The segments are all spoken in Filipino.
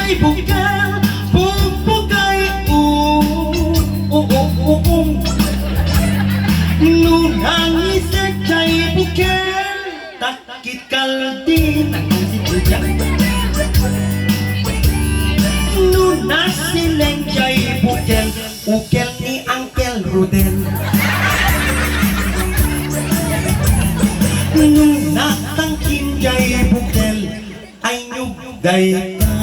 jay bukel, bubugay nunang isek jay bukel, takit kaldi nangisi bujang. Nunang sileng jay bukel, ukel ni Uncle Rudel. Nunang tangkin jay bukel, ay nyugay ka.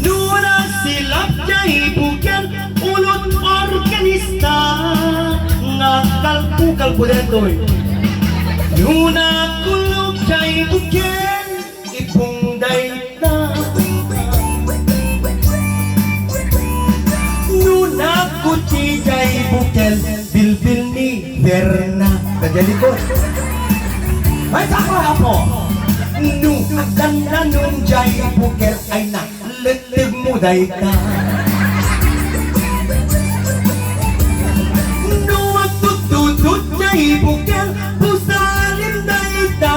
Nuna silap jay bukel, ulot organista, ngakal-kukal po detoy. Nuna kulog jay bukel, ipungday na. Nuna kuti jay bukel, bilbil ni Verna. Kajalikot. May sako ako. Nung akan na nung jay bukel ay na letib mo day ka. Nung agtututut jay bukel pusalim day ta.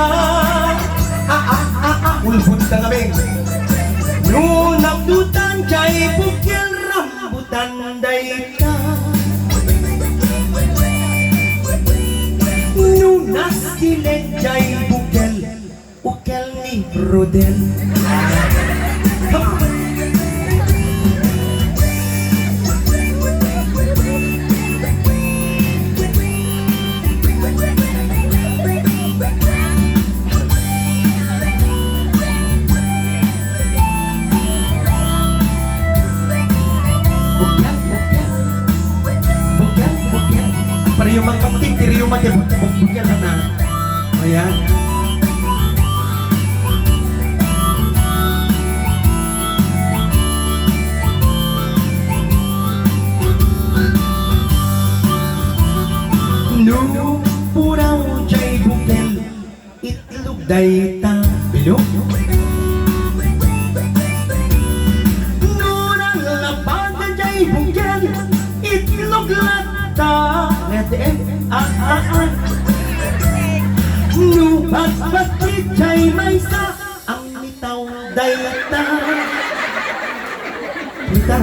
Ulbut ka kami. Nung nagdutan jay bukel rambutan day ta. Nung nasilen jay bukel, ukel ni Rudel. Para yung magkapting, tiri yung bukyan na. Ayan. Nung puraw jay bukel, itlog day ta. Bilog? Nung nalabagan jay bukel, itlog lata. Nubat batit jay maysa, ang mitaw dayta. Mitaw.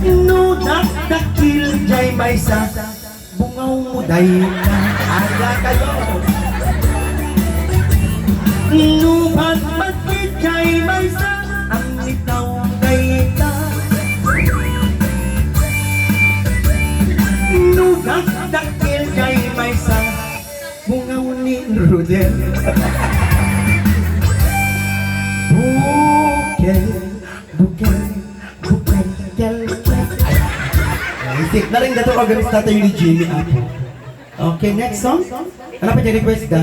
Nudat dakil jay maysa, bungaw mo dayta. Aga kayo. Nubat batit jay maysa, ang mitaw dayta. Nugat dakil jay maysa, bungaw ni Rudel. Bukel, bukel, bukel, kel, kel. Isip na rin dato organista tayo ni Jimmy Apo. Okay, next song. Ano pa yung request ka?